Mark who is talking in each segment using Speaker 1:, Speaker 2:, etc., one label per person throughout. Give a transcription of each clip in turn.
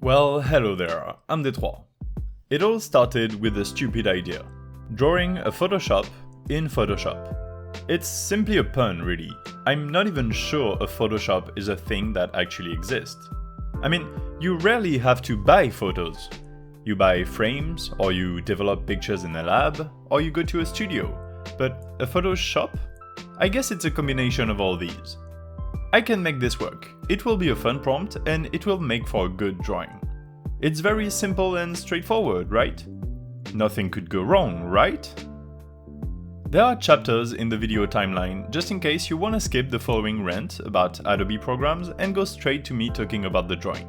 Speaker 1: Well, hello there, I'm Détroit. It all started with a stupid idea. Drawing a Photoshop in Photoshop. It's simply a pun, really. I'm not even sure a Photoshop is a thing that actually exists. I mean, you rarely have to buy photos. You buy frames, or you develop pictures in a lab, or you go to a studio. But a Photoshop? I guess it's a combination of all these. I can make this work. It will be a fun prompt, and it will make for a good drawing. It's very simple and straightforward, right? Nothing could go wrong, right? There are chapters in the video timeline just in case you want to skip the following rant about Adobe programs and go straight to me talking about the drawing.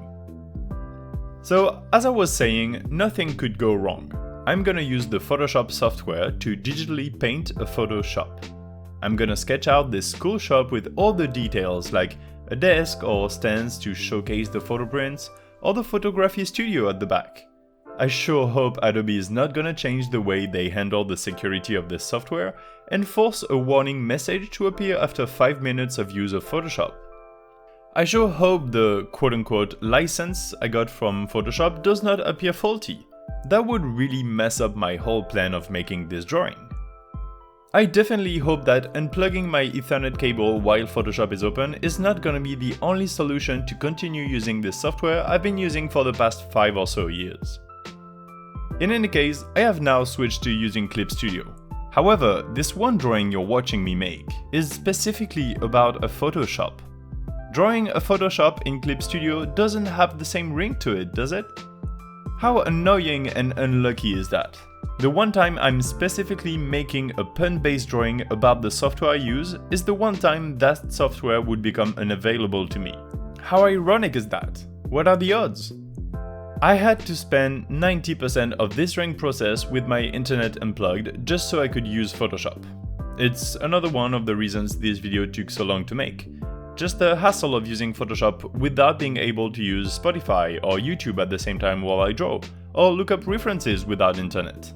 Speaker 1: So, as I was saying, nothing could go wrong. I'm gonna use the Photoshop software to digitally paint a Photoshop. I'm gonna sketch out this cool shop with all the details like a desk or stands to showcase the photo prints or the photography studio at the back. I sure hope Adobe is not gonna change the way they handle the security of this software and force a warning message to appear after 5 minutes of use of Photoshop. I sure hope the quote-unquote license I got from Photoshop does not appear faulty. That would really mess up my whole plan of making this drawing. I definitely hope that unplugging my Ethernet cable while Photoshop is open is not gonna be the only solution to continue using this software I've been using for the past 5 or so years. In any case, I have now switched to using Clip Studio. However, this one drawing you're watching me make is specifically about a Photoshop. Drawing a Photoshop in Clip Studio doesn't have the same ring to it, does it? How annoying and unlucky is that? The one time I'm specifically making a pun-based drawing about the software I use is the one time that software would become unavailable to me. How ironic is that? What are the odds? I had to spend 90% of this drawing process with my internet unplugged just so I could use Photoshop. It's another one of the reasons this video took so long to make. Just the hassle of using Photoshop without being able to use Spotify or YouTube at the same time while I draw, or look up references without internet.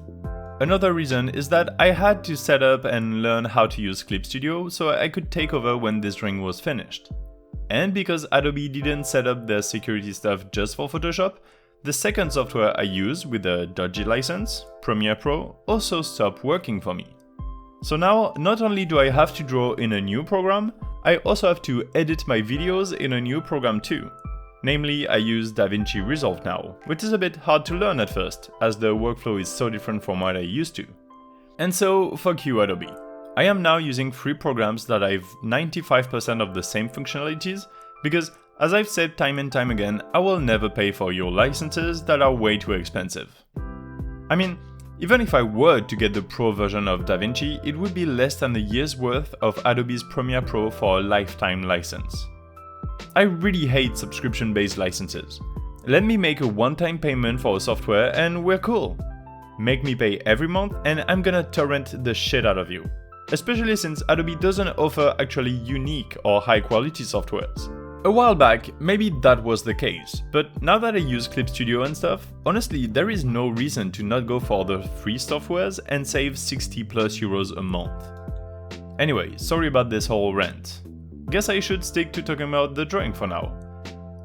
Speaker 1: Another reason is that I had to set up and learn how to use Clip Studio so I could take over when this drawing was finished. And because Adobe didn't set up their security stuff just for Photoshop, the second software I use with a dodgy license, Premiere Pro, also stopped working for me. So now, not only do I have to draw in a new program, I also have to edit my videos in a new program too. Namely, I use DaVinci Resolve now, which is a bit hard to learn at first, as the workflow is so different from what I used to. And so, fuck you Adobe. I am now using free programs that have 95% of the same functionalities, because as I've said time and time again, I will never pay for your licenses that are way too expensive. I mean, even if I were to get the Pro version of DaVinci, it would be less than a year's worth of Adobe's Premiere Pro for a lifetime license. I really hate subscription-based licenses. Let me make a one-time payment for a software and we're cool. Make me pay every month and I'm gonna torrent the shit out of you. Especially since Adobe doesn't offer actually unique or high-quality softwares. A while back, maybe that was the case, but now that I use Clip Studio and stuff, honestly there is no reason to not go for the free softwares and save 60+ euros a month. Anyway, sorry about this whole rant. Guess I should stick to talking about the drawing for now.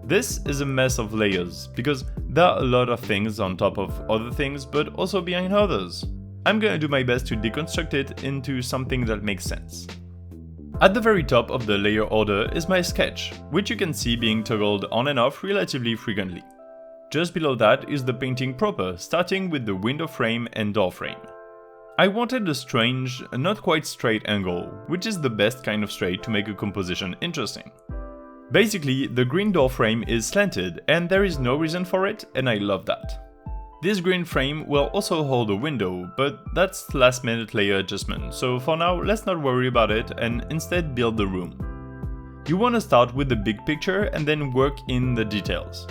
Speaker 1: This is a mess of layers, because there are a lot of things on top of other things, but also behind others. I'm gonna do my best to deconstruct it into something that makes sense. At the very top of the layer order is my sketch, which you can see being toggled on and off relatively frequently. Just below that is the painting proper, starting with the window frame and door frame. I wanted a strange, not quite straight angle, which is the best kind of straight to make a composition interesting. Basically, the green door frame is slanted and there is no reason for it, and I love that. This green frame will also hold a window, but that's last minute layer adjustment, so for now let's not worry about it and instead build the room. You want to start with the big picture and then work in the details.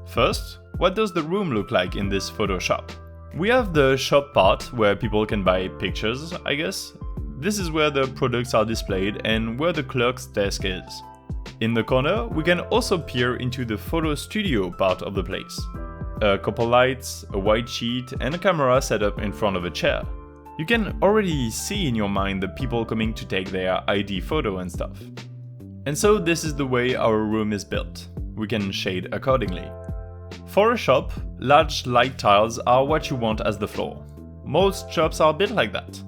Speaker 1: First, what does the room look like in this Photoshop? We have the shop part where people can buy pictures, I guess. This is where the products are displayed and where the clerk's desk is. In the corner, we can also peer into the photo studio part of the place. A couple lights, a white sheet, and a camera set up in front of a chair. You can already see in your mind the people coming to take their ID photo and stuff. And so this is the way our room is built. We can shade accordingly. For a shop, large light tiles are what you want as the floor. Most shops are built like that.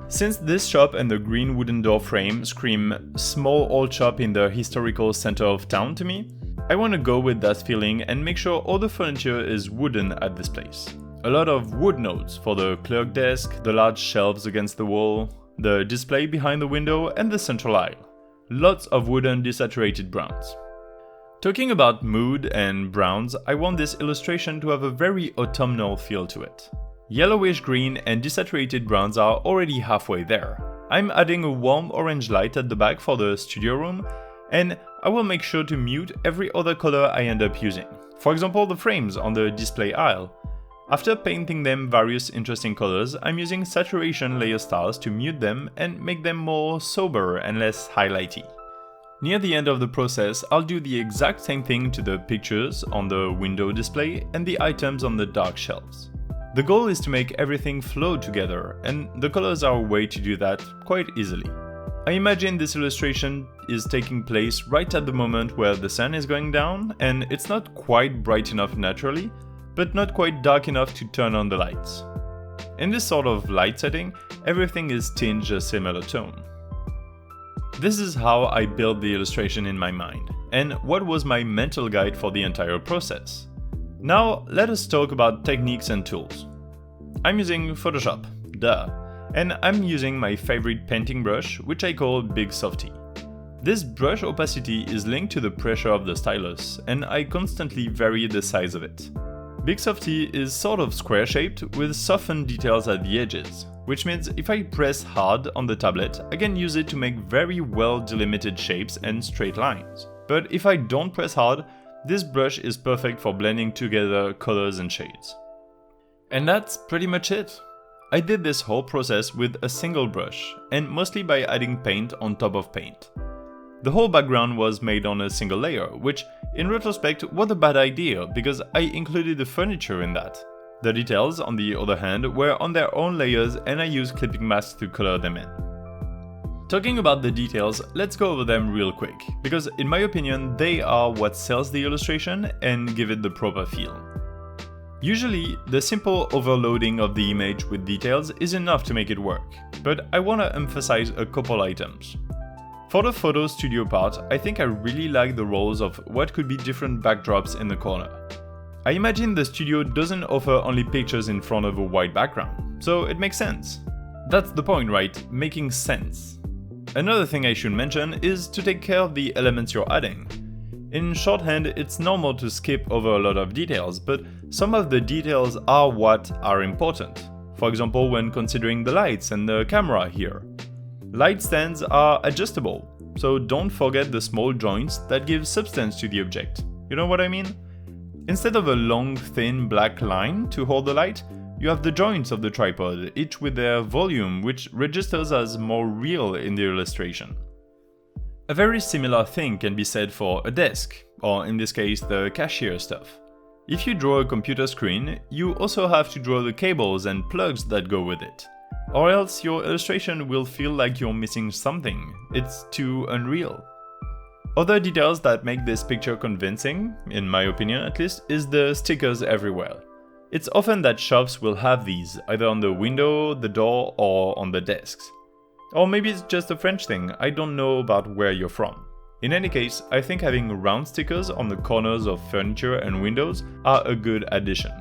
Speaker 1: Since this shop and the green wooden door frame scream small old shop in the historical center of town to me, I want to go with that feeling and make sure all the furniture is wooden at this place. A lot of wood notes for the clerk desk, the large shelves against the wall, the display behind the window and the central aisle. Lots of wooden desaturated browns. Talking about mood and browns, I want this illustration to have a very autumnal feel to it. Yellowish green and desaturated browns are already halfway there. I'm adding a warm orange light at the back for the studio room, and I will make sure to mute every other color I end up using. For example, the frames on the display aisle. After painting them various interesting colors, I'm using saturation layer styles to mute them and make them more sober and less highlighty. Near the end of the process, I'll do the exact same thing to the pictures on the window display and the items on the dark shelves. The goal is to make everything flow together, and the colors are a way to do that quite easily. I imagine this illustration is taking place right at the moment where the sun is going down, and it's not quite bright enough naturally, but not quite dark enough to turn on the lights. In this sort of light setting, everything is tinged a similar tone. This is how I built the illustration in my mind, and what was my mental guide for the entire process. Now, let us talk about techniques and tools. I'm using Photoshop, duh, and I'm using my favorite painting brush, which I call Big Softy. This brush opacity is linked to the pressure of the stylus, and I constantly vary the size of it. Big Softy is sort of square-shaped with softened details at the edges, which means if I press hard on the tablet, I can use it to make very well delimited shapes and straight lines. But if I don't press hard, this brush is perfect for blending together colors and shades. And that's pretty much it. I did this whole process with a single brush, and mostly by adding paint on top of paint. The whole background was made on a single layer, which, in retrospect, was a bad idea because I included the furniture in that. The details, on the other hand, were on their own layers and I used clipping masks to color them in. Talking about the details, let's go over them real quick, because in my opinion they are what sells the illustration and give it the proper feel. Usually, the simple overloading of the image with details is enough to make it work, but I want to emphasize a couple items. For the photo studio part, I think I really like the roles of what could be different backdrops in the corner. I imagine the studio doesn't offer only pictures in front of a white background, so it makes sense. That's the point, right? Making sense. Another thing I should mention is to take care of the elements you're adding. In shorthand, it's normal to skip over a lot of details, but some of the details are what are important. For example, when considering the lights and the camera here. Light stands are adjustable, so don't forget the small joints that give substance to the object. You know what I mean? Instead of a long, thin black line to hold the light, you have the joints of the tripod, each with their volume, which registers as more real in the illustration. A very similar thing can be said for a desk, or in this case the cashier stuff. If you draw a computer screen, you also have to draw the cables and plugs that go with it. Or else your illustration will feel like you're missing something, it's too unreal. Other details that make this picture convincing, in my opinion at least, is the stickers everywhere. It's often that shops will have these, either on the window, the door, or on the desks. Or maybe it's just a French thing, I don't know about where you're from. In any case, I think having round stickers on the corners of furniture and windows are a good addition.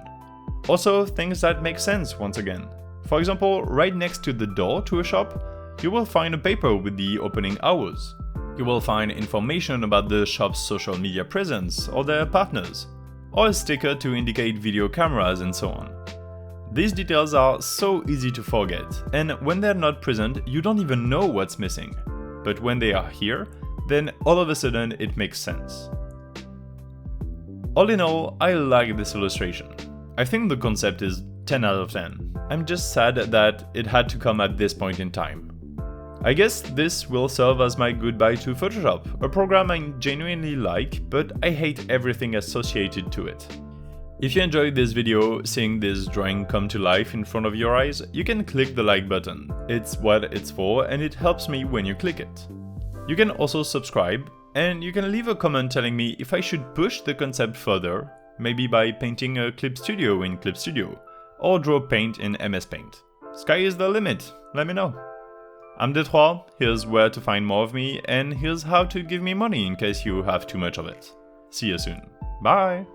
Speaker 1: Also, things that make sense once again. For example, right next to the door to a shop, you will find a paper with the opening hours. You will find information about the shop's social media presence or their partners, or a sticker to indicate video cameras and so on. These details are so easy to forget, and when they're not present, you don't even know what's missing. But when they are here, then all of a sudden it makes sense. All in all, I like this illustration. I think the concept is 10 out of 10. I'm just sad that it had to come at this point in time. I guess this will serve as my goodbye to Photoshop, a program I genuinely like, but I hate everything associated to it. If you enjoyed this video, seeing this drawing come to life in front of your eyes, you can click the like button. It's what it's for and it helps me when you click it. You can also subscribe, and you can leave a comment telling me if I should push the concept further, Maybe by painting a clip studio in Clip Studio, or draw paint in MS Paint. Sky is the limit, let me know. I'm Detroit, here's where to find more of me, and here's how to give me money in case you have too much of it. See you soon. Bye!